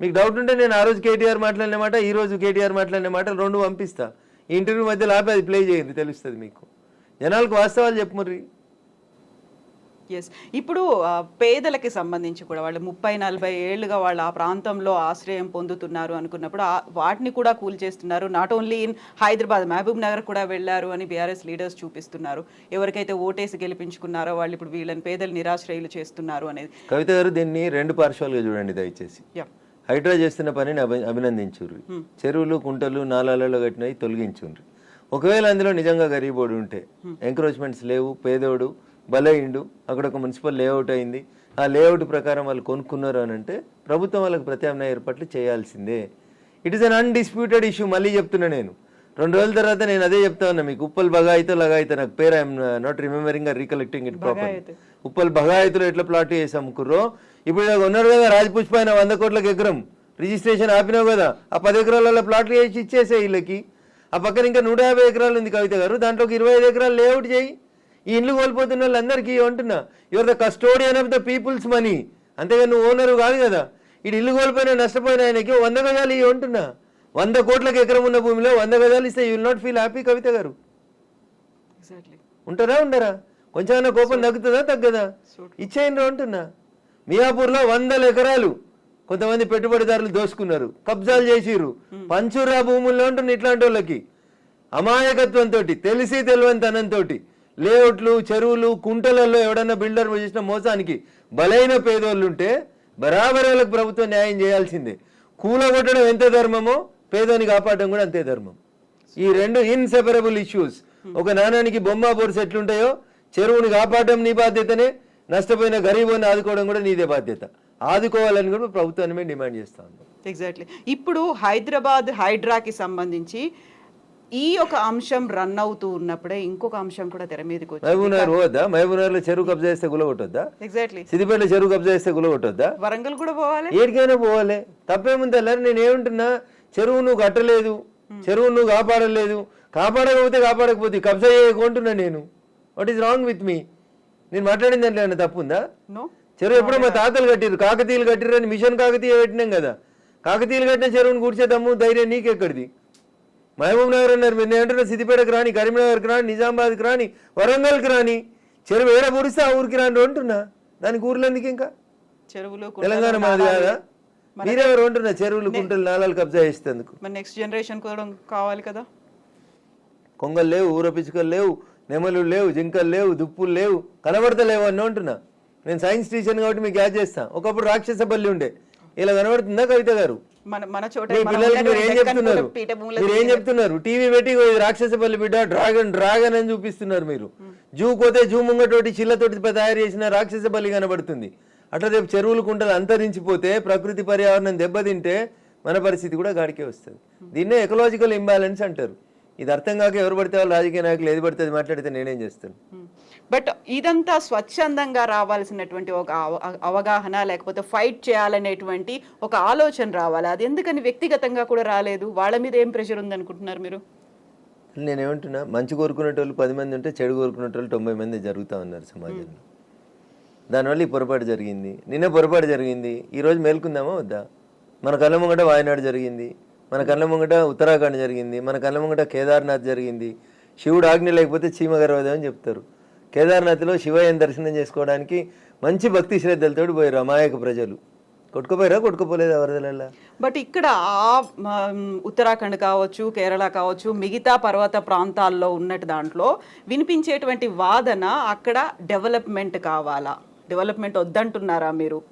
మీకు డౌట్ ఉంటే నేను ఆ రోజు కేటీఆర్ మాట్లాడిన మాట, ఈ రోజు కేటీఆర్ మాట్లాడిన మాటలు 2 పంపిస్తా. ఈ ఇంటర్వ్యూ మధ్యలో ఆపి అది ప్లే చేయండి, తెలుస్తుంది మీకు. జనాలకు వాస్తవాలు చెప్పుమర్రి. ఎస్, ఇప్పుడు పేదలకి సంబంధించి కూడా వాళ్ళు 30-40 ఏళ్ళుగా వాళ్ళు ఆ ప్రాంతంలో ఆశ్రయం పొందుతున్నారు అనుకున్నప్పుడు వాటిని కూడా కూల్చేస్తున్నారు. Not only in Hyderabad, Mahabubnagar కూడా వెళ్ళారు అని బీఆర్ఎస్ లీడర్స్ చూపిస్తున్నారు. ఎవరికైతే ఓటేసి గెలిపించుకున్నారో వాళ్ళు ఇప్పుడు వీళ్ళని పేదలు నిరాశ్రయులు చేస్తున్నారు అనేది. కవిత గారు, దీన్ని 2 పార్శ్వాలుగా చూడండి దయచేసి. హైడ్రా చేస్తున్న పనిని అభినందించుర్రి. చెరువులు, కుంటలు, నాలాలలో కట్టినవి తొలగించుండ్రి. ఒకవేళ అందులో నిజంగా గరీబోడు ఉంటే, ఎంక్రోచ్మెంట్స్ లేవు, పేదోడు బలైండు, అక్కడ ఒక మున్సిపల్ లేఅవుట్ అయింది, ఆ లేఅవుట్ ప్రకారం వాళ్ళు కొనుక్కున్నారు అని అంటే ప్రభుత్వం వాళ్ళకి ప్రత్యామ్నాయ ఏర్పాట్లు చేయాల్సిందే. It is an undisputed issue. మళ్ళీ చెప్తున్నా నేను, 2 రోజుల తర్వాత నేను అదే చెప్తా ఉన్నా మీకు. ఉప్పల్ బగాయితో లగాయితో, నాకు పేరు I'm not remembering or recollecting it proper. Uppal బగాయితులు ఎట్లా ప్లాట్ చేసి అమ్ముకుర్రో, ఇప్పుడు ఉన్నారు కదా రాజపుష్ప ఆయన 100 కోట్లకు ఎకరం రిజిస్ట్రేషన్ ఆపినావు కదా, ఆ 10 ఎకరాలలో ప్లాట్లు చేసి ఇచ్చేసే వీళ్ళకి. ఆ పక్కన ఇంకా 150 ఎకరాలు ఉంది కవిత గారు, దాంట్లోకి 25 ఎకరాలు లేఅవుట్ చేయి. ఈ ఇండ్లు కోల్పోతున్న వాళ్ళందరికీ అంటున్నా, your the custodian of the peoples money, అంతేగాని నువ్వు ఓనరు కాదు కదా. ఇటు ఇల్లు కోల్పోయినా నష్టపోయిన ఆయనకి 100 గజాలు ఇవి అంటున్నా. 100 కోట్లకు ఎకరం ఉన్న భూమిలో 100 గజాలు ఇస్తే you will not feel happy Kavitha గారు? ఉంటారా ఉండరా? కొంచెమైనా కోపం తగ్గుతుందా తగ్గదా? ఇచ్చేయండి అంటున్నా. మియాపూర్లో 100 ఎకరాలు కొంతమంది పెట్టుబడిదారులు దోసుకున్నారు, కబ్జాలు చేసిర్రు, పంచురా భూముల్లో ఉంటున్న ఇట్లాంటి వాళ్ళకి అమాయకత్వంతో, తెలిసి తెలివనితనంతో లేఅవుట్లు, చెరువులు, కుంటలలో ఎవడన్నా బిల్డర్ చేసిన మోసానికి బలైన పేదోళ్ళు ఉంటే బరాబర్ వాళ్ళకి ప్రభుత్వం న్యాయం చేయాల్సిందే. కూలగొట్టడం ఎంత ధర్మమో పేదోని కాపాడడం కూడా అంతే ధర్మం. ఈ రెండు ఇన్సెపరబుల్ ఇష్యూస్. ఒక నాణానికి బొమ్మ బొరుసు ఎట్లుంటాయో చెరువుని కాపాడడం నీ బాధ్యతనే, నష్టపోయిన గరీబోని ఆదుకోవడం కూడా నీదే బాధ్యత. ఆదుకోవాలని కూడా ప్రభుత్వాన్ని మేము డిమాండ్ చేస్తా ఉన్నాం. ఎగ్జాక్ట్లీ. ఇప్పుడు హైదరాబాద్ హైడ్రాకి సంబంధించి ఈ ఒక అంశం రన్ అవుతూ ఉన్నప్పుడే ఇంకొక అంశం కూడా తెర మీదకి వచ్చింది. మహబూబ్నగర్ పోవద్దా? మహబూబ్నగర్లో చెరువు కబ్జా చేస్తే గులగొట్టొద్దా? ఎగ్జాక్ట్లీ. సిద్దిపేటలో చెరువు కబ్జా చేస్తే గులగొట్టొద్దా? వరంగల్ కూడా పోవాలి, ఏడికైనా పోవాలి. తప్పేముంది? నేను ఏమంటున్నా, చెరువు నువ్వు కట్టలేదు, చెరువు నువ్వు కాపాడలేదు, కాపాడకపోతే కబ్జా చేయకుంటున్నా నేను. What is wrong with me? నేను మాట్లాడింది దాంట్లో ఏమైనా తప్పుందా? చెరువు ఎప్పుడో మా తాతలు కట్టిరు, కాకతీయులు కట్టిరు అని మిషన్ కాకతీయ పెట్టినాం కదా. కాకతీయులు కట్టిన చెరువుని కూర్చేద్దాము ధైర్యం నీకెక్కడిది? మహబూబ్ నగర్ అన్నారు, మీరు ఏమంటున్నా సిద్దిపేటకు రాని, కరీంనగర్కి రాని, నిజామాబాద్కి రాని, వరంగల్కి రాని, చెరువు ఏడ పొడిస్తే ఆ ఊరికి రాని అంటున్నా. దానికి ఊర్లు ఎందుకు? ఇంకా చెరువులు తెలంగాణ మాది కాదా? మీరెవరు అంటున్నా చెరువులు, కుంటలు, నాలాలు కబ్జా చేసేందుకు? నెక్స్ట్ జనరేషన్ కూడా కావాలి కదా. కొంగలు లేవు, ఊర పిచ్చుకలు లేవు, నెమలు లేవు, జింకలు లేవు, దుప్పులు లేవు, కనబడతలేవు అని అంటున్నా. నేను సైన్స్ టీచర్ కాబట్టి మీకు యాడ్ చేస్తా. ఒకప్పుడు రాక్షస బల్లి ఉండే, ఇలా కనబడుతుందా కవిత గారు? పిల్లలకి మీరు ఏం చెప్తున్నారు? టీవీ పెట్టి రాక్షస బల్లి బిడ్డ, డ్రాగన్ డ్రాగన్ అని చూపిస్తున్నారు మీరు. జూ పోతే జూ ముంగటోటి చిల్లతోటి తయారు చేసిన రాక్షస బల్లి కనబడుతుంది. అట్లా రేపు చెరువులు కుంటలు అంతరించిపోతే, ప్రకృతి పర్యావరణం దెబ్బతింటే మన పరిస్థితి కూడా గాడికే వస్తుంది. దీన్నే ఎకలాజికల్ ఇంబ్యాలెన్స్ అంటారు. ఇది అర్థం కాక ఎవరు పడితే వాళ్ళు రాజకీయ నాయకులు ఏది పడితే మాట్లాడితే నేనేం చేస్తాను? బట్ ఇదంతా స్వచ్ఛందంగా రావాల్సినటువంటి ఒక అవగాహన, లేకపోతే ఫైట్ చేయాలనేటువంటి ఒక ఆలోచన రావాలి. అది ఎందుకని వ్యక్తిగతంగా కూడా రాలేదు? వాళ్ళ మీద ఏం ప్రెషర్ ఉంది అనుకుంటున్నారు మీరు? నేనేమంటున్నా, మంచి కోరుకునేటోళ్ళు 10 మంది ఉంటే చెడు కోరుకునేటోళ్ళు 90 మంది జరుగుతూ ఉన్నారు సమాజంలో. దానివల్ల ఈ పొరపాటు జరిగింది. నిన్న పొరపాటు జరిగింది, ఈరోజు మేల్కుందామా వద్దా? మన కళ్ళ ముంగట వాయనాడు జరిగింది, మన కళ్ళ ముంగట ఉత్తరాఖండ్ జరిగింది, మన కళ్ళ ముంగట కేదార్నాథ్ జరిగింది. శివుడు ఆజ్ఞ లేకపోతే చీమ గర్వదే అని చెప్తారు. కేదార్నాథ్లో శివయ్యని దర్శనం చేసుకోవడానికి మంచి భక్తి శ్రద్ధలతో పోయారు అమాయక ప్రజలు. కొట్టుకోపోలేదా వరదలల్లా? బట్ ఇక్కడ ఉత్తరాఖండ్ కావచ్చు, కేరళ కావచ్చు, మిగతా పర్వత ప్రాంతాల్లో ఉన్నట్టు దాంట్లో వినిపించేటువంటి వాదన అక్కడ డెవలప్మెంట్ కావాలా, డెవలప్మెంట్ వద్దంటున్నారా మీరు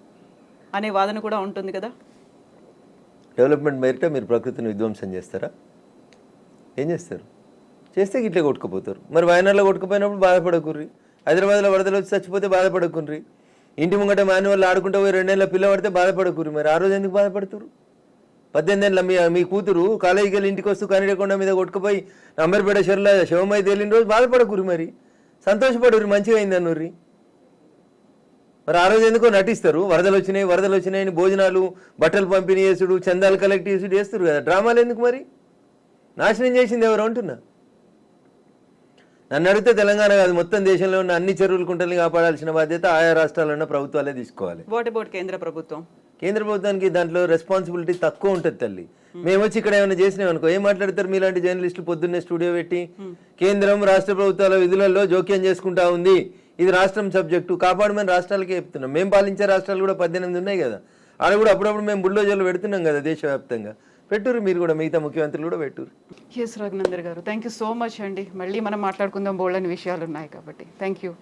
అనే వాదన కూడా ఉంటుంది కదా. డెవలప్మెంట్ మేరిట మీరు ప్రకృతిని విధ్వంసం చేస్తారా? ఏం చేస్తారు? చేస్తే ఇట్లే కొట్టుకుపోతారు. మరి వయనాడులో కొట్టుకుపోయినప్పుడు బాధపడకుర్రి, హైదరాబాద్లో వరదలు వచ్చి చచ్చిపోతే బాధపడకుర్రి, ఇంటి ముంగట మాన్యువల్ ఆడుకుంటూ పోయి 2 ఏళ్ళ పిల్ల పడితే బాధపడకుర్రి. మరి ఆ రోజు ఎందుకు బాధపడుతురు? 18 ఏళ్ళ మీ కూతురు కాలేజీకి వెళ్ళి ఇంటికి వస్తూ కనిడకొండ మీద కొట్టుకుపోయి అంబర్పేట చెరువులో శివమై తేలిన రోజు బాధపడకుర్రి. మరి సంతోషపడుర్రి, మంచిగా అయింది అన్నూర్రి. మరి ఆ రోజు ఎందుకో నటిస్తారు, వరదలు వచ్చినాయని భోజనాలు, బట్టలు పంపిణీ చేసుడు, చందాలు కలెక్ట్ చేసుడు చేస్తారు కదా. డ్రామాలు ఎందుకు? మరి నాశనం చేసింది ఎవరు అంటున్నా. నన్ను అడిగితే తెలంగాణ కాదు, మొత్తం దేశంలో ఉన్న అన్ని చెరువులు కుంటల్ని కాపాడాల్సిన బాధ్యత ఆయా రాష్ట్రాల్లో ఉన్న ప్రభుత్వాలే తీసుకోవాలి. వాట్ అబౌట్ కేంద్ర ప్రభుత్వం? కేంద్ర ప్రభుత్వానికి దాంట్లో రెస్పాన్సిబిలిటీ తక్కువ ఉంటుంది తల్లి. మేము వచ్చి ఇక్కడ ఏమైనా చేసినాం అనుకో, ఏం మాట్లాడతారు మీలాంటి జర్నలిస్టులు? పొద్దున్నే స్టూడియో పెట్టి కేంద్రం రాష్ట్ర ప్రభుత్వాల విధులలో జోక్యం చేసుకుంటా ఉంది, ఇది రాష్ట్రం సబ్జెక్టు, కాపాడమని రాష్ట్రాలకే చెప్తున్నాం. మేము పాలించే రాష్ట్రాలు కూడా 18 ఉన్నాయి కదా, ఆడ కూడా అప్పుడప్పుడు మేము బుల్డోజర్లు పెడుతున్నాం కదా దేశవ్యాప్తంగా. పెట్టురు మీరు కూడా, మిగతా ముఖ్యమంత్రులు కూడా పెట్టురు. ఎస్ రఘునందర్ గారు, థ్యాంక్ యూ సో మచ్ అండి. మళ్ళీ మనం మాట్లాడుకుందాం, బోల్డని విషయాలు ఉన్నాయి కాబట్టి. Thank you.